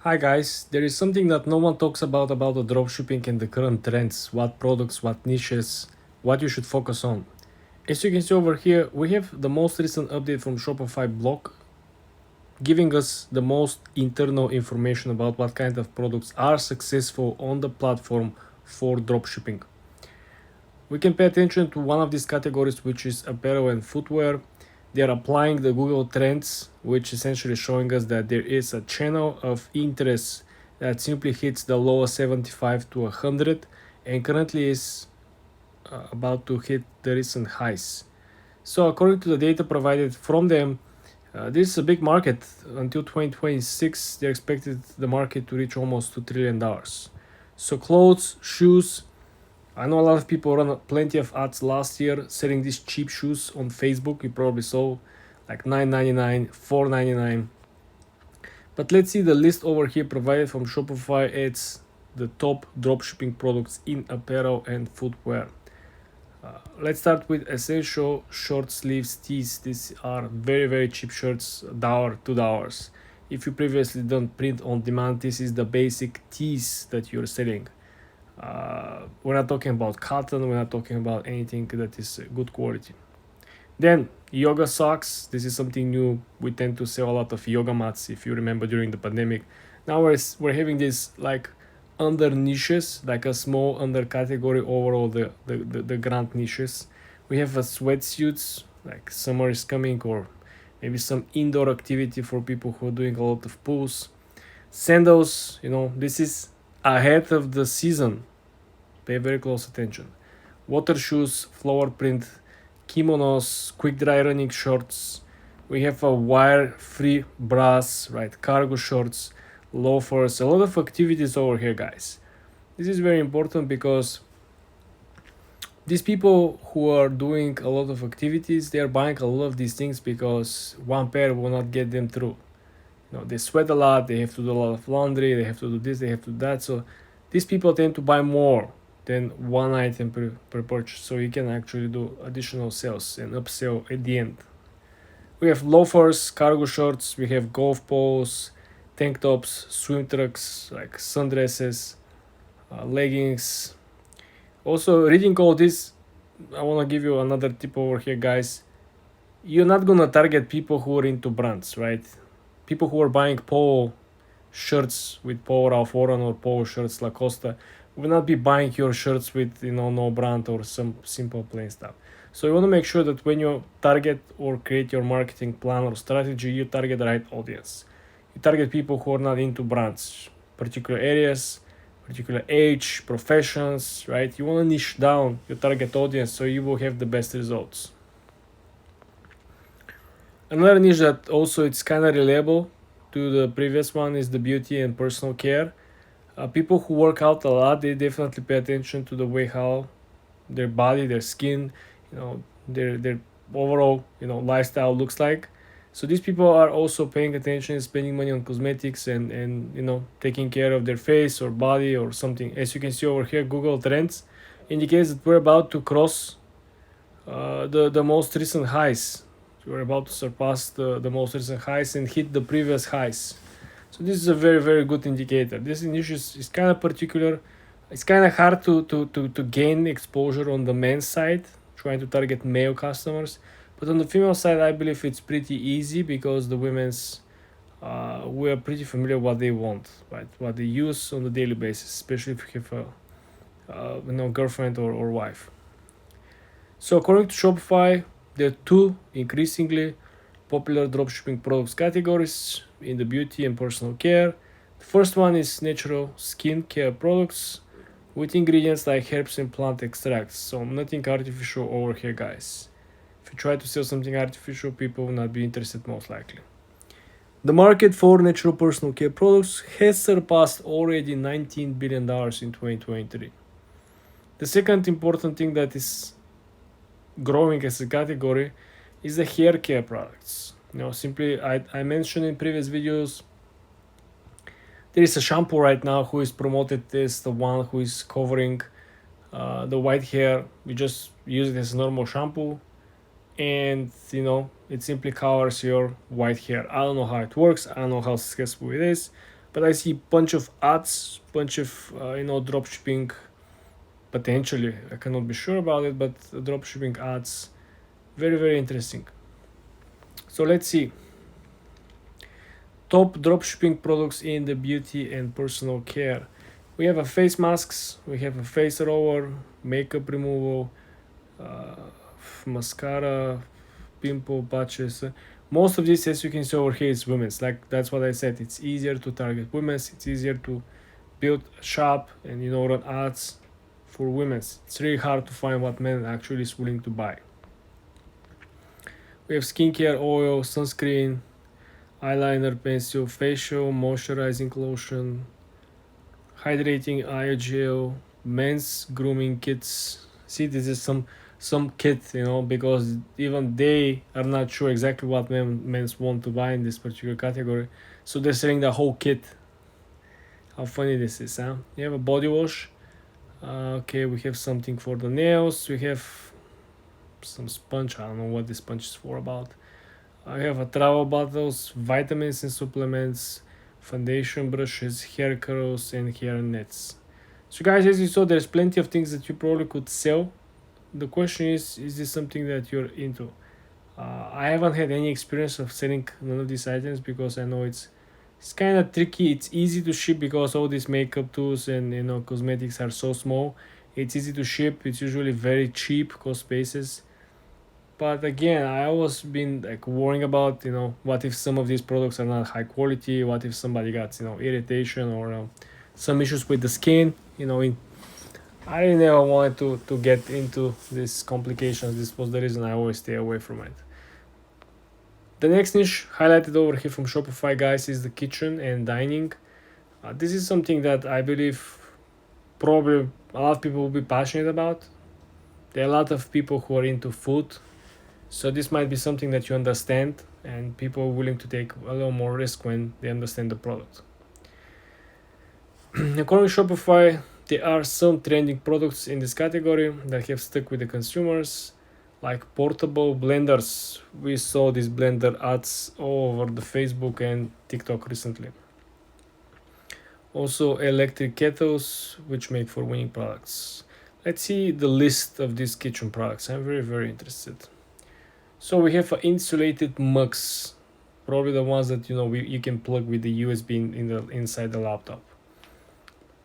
Hi guys, there is something that no one talks about the dropshipping and the current trends, what products, what niches, what you should focus on. As you can see over here, we have the most recent update from Shopify blog giving us the most internal information about what kind of products are successful on the platform for dropshipping. We can pay attention to one of these categories, which is apparel and footwear. They are applying the Google Trends, which essentially showing us that there is a channel of interest that simply hits the low of 75 to 100 and currently is about to hit the recent highs. So according to the data provided from them, this is a big market. Until 2026, they expected the market to reach almost $2 trillion. So clothes, shoes, I know a lot of people run plenty of ads last year selling these cheap shoes on Facebook. You probably saw like $9.99, $4.99. But let's see the list over here provided from Shopify. It's the top dropshipping products in apparel and footwear. Let's start with essential short sleeves tees. These are very cheap shirts, $1, $2. If you previously done print on demand, this is the basic tees that you're selling. We're not talking about cotton, we're not talking about anything that is good quality. Then yoga socks. This is something new. We tend to sell a lot of yoga mats, if you remember, during the pandemic. Now we're having this like under niches, like a small under category overall the grand niches. We have a sweatsuits, like summer is coming, or maybe some indoor activity for people who are doing a lot of pools. Sandals, this is ahead of the season. Pay very close attention. Water shoes, flower print, kimonos, quick dry running shorts. We have a wire-free bras, right? Cargo shorts, loafers, a lot of activities over here, guys. This is very important because these people who are doing a lot of activities, they are buying a lot of these things because one pair will not get them through. They sweat a lot, they have to do a lot of laundry, they have to do this, they have to do that. So these people tend to buy more than one item per purchase, so you can actually do additional sales and upsell at the end. We have loafers, cargo shorts, we have golf poles, tank tops, swim trunks, like sundresses, leggings. Also, reading all this, I want to give you another tip over here, guys. You're not gonna target people who are into brands, right? People who are buying polo shirts with Polo Ralph Lauren or polo shirts Lacoste will not be buying your shirts with no brand or some simple plain stuff. So you want to make sure that when you target or create your marketing plan or strategy, you target the right audience. You target people who are not into brands, particular areas, particular age, professions, right? You want to niche down your target audience so you will have the best results. Another niche that also it's kind of reliable to the previous one is the beauty and personal care. People who work out a lot, they definitely pay attention to the way how their body, their skin, their overall lifestyle looks like. So these people are also paying attention, spending money on cosmetics and taking care of their face or body or something. As you can see over here, Google Trends indicates that we're about to cross the most recent highs. We're about to surpass the most recent highs and hit the previous highs. So this is a very good indicator. This niche is kind of particular. It's kind of hard to gain exposure on the men's side, trying to target male customers. But on the female side, I believe it's pretty easy because the women's we are pretty familiar what they want, right? What they use on a daily basis, especially if you have a girlfriend or wife. So according to Shopify, there are two increasingly popular dropshipping products categories in the beauty and personal care. The first one is natural skin care products with ingredients like herbs and plant extracts, so nothing artificial over here, guys. If you try to sell something artificial, people will not be interested most likely. The market for natural personal care products has surpassed already $19 billion in 2023. The second important thing that is growing as a category is the hair care products. Simply I mentioned in previous videos, there is a shampoo right now who is promoted as the one who is covering the white hair. We just use it as a normal shampoo and it simply covers your white hair. I don't know how it works, I don't know how successful it is, but I see bunch of ads, bunch of dropshipping potentially. I cannot be sure about it, but dropshipping ads, very very interesting. So let's see. Top dropshipping products in the beauty and personal care. We have a face masks, we have a face roller, makeup removal, uh, mascara, pimple patches. Most of this, as you can see over here, is women's. Like that's what I said. It's easier to target women's. It's easier to build a shop and run ads for women's. It's really hard to find what men actually is willing to buy. We have skincare, oil, sunscreen, eyeliner, pencil, facial, moisturizing lotion, hydrating eye gel, men's grooming kits. See, this is some kit, because even they are not sure exactly what men's want to buy in this particular category, so they're selling the whole kit. How funny this is, huh? You have a body wash. Okay, we have something for the nails. We have some sponge. I don't know what this sponge is for about. I have a travel bottles, vitamins and supplements, foundation brushes, hair curls, and hair nets. So, guys, as you saw, there's plenty of things that you probably could sell. The question is this something that you're into? I haven't had any experience of selling none of these items because I know it's kind of tricky. It's easy to ship because all these makeup tools and cosmetics are so small. It's easy to ship. It's usually very cheap cost basis. But again, I always been like worrying about what if some of these products are not high quality? What if somebody got irritation or some issues with the skin? I never wanted to get into these complications. This was the reason I always stay away from it. The next niche highlighted over here from Shopify, guys, is the kitchen and dining. This is something that I believe probably a lot of people will be passionate about. There are a lot of people who are into food, so this might be something that you understand, and people are willing to take a little more risk when they understand the product. According to Shopify, there are some trending products in this category that have stuck with the consumers, like portable blenders. We saw these blender ads all over the Facebook and TikTok recently. Also electric kettles, which make for winning products. Let's see the list of these kitchen products. I'm very very interested. So we have insulated mugs, probably the ones that you can plug with the USB inside the laptop.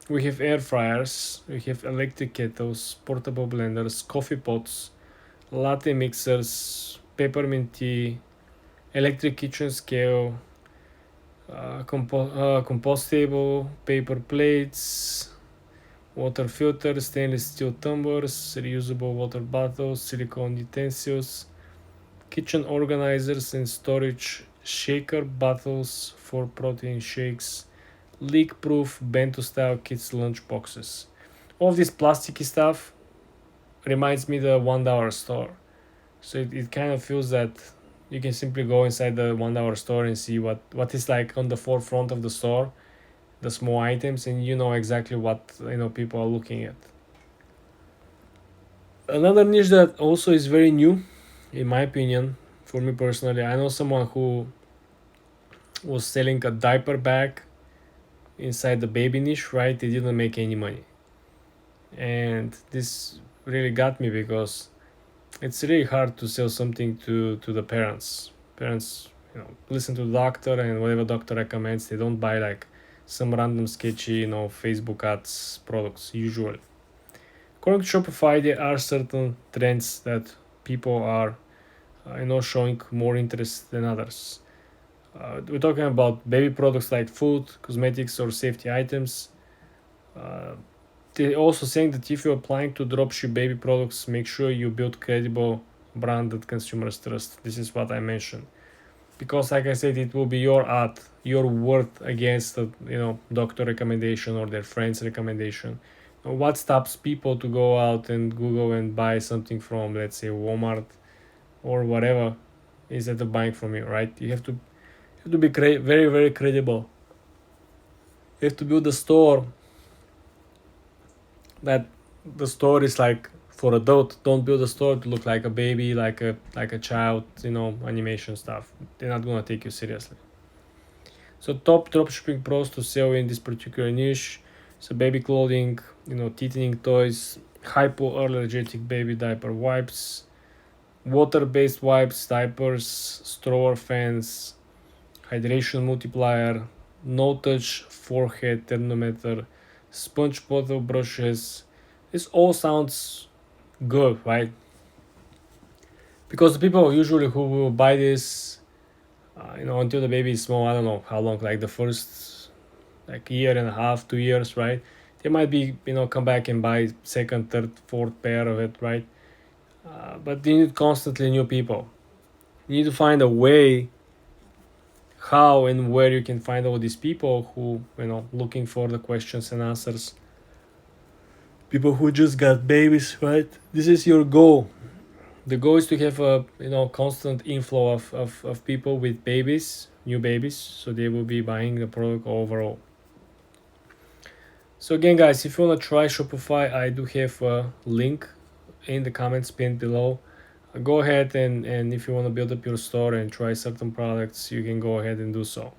We have air fryers, we have electric kettles, portable blenders, coffee pots, latte mixers, peppermint tea, electric kitchen scale, compostable paper plates, water filters, stainless steel tumblers, reusable water bottles, silicone utensils, kitchen organizers and storage, shaker bottles for protein shakes, leak-proof bento-style kids lunch boxes. All of this plasticky stuff reminds me the $1 store. So it kind of feels that you can simply go inside the $1 store and see what is like on the forefront of the store, the small items, and you know exactly what people are looking at. Another niche that also is very new, in my opinion, for me personally, I know someone who was selling a diaper bag inside the baby niche, right? They didn't make any money, and this really got me because it's really hard to sell something to the parents. Parents listen to the doctor, and whatever doctor recommends, they don't buy like some random sketchy Facebook ads products usually. According to Shopify, there are certain trends that people are showing more interest than others. We're talking about baby products like food, cosmetics, or safety items. They're also saying that if you're applying to dropship baby products, make sure you build credible brand that consumers trust. This is what I mentioned. Because like I said, it will be your ad, your word against the doctor recommendation or their friend's recommendation. What stops people to go out and Google and buy something from, let's say, Walmart or whatever, instead of buying from you, right? You have to be very very credible. You have to build a store that the store is like for adult. Don't build a store to look like a baby, like a child, animation stuff. They're not gonna take you seriously. So top dropshipping pros to sell in this particular niche. So baby clothing, teething toys, hypoallergenic baby diaper wipes, water-based wipes, diapers, stroller fans, hydration multiplier, no-touch forehead thermometer, sponge bottle brushes. This all sounds good, right? Because the people usually who will buy this, until the baby is small, I don't know how long, like the first like year and a half, 2 years, right? They might be, come back and buy second, third, fourth pair of it, right? But you need constantly new people. You need to find a way how and where you can find all these people who, looking for the questions and answers. People who just got babies, right? This is your goal. The goal is to have a constant inflow of people with babies, new babies, so they will be buying the product overall. So again, guys, if you want to try Shopify, I do have a link in the comments pinned below. Go ahead and if you want to build up your store and try certain products, you can go ahead and do so.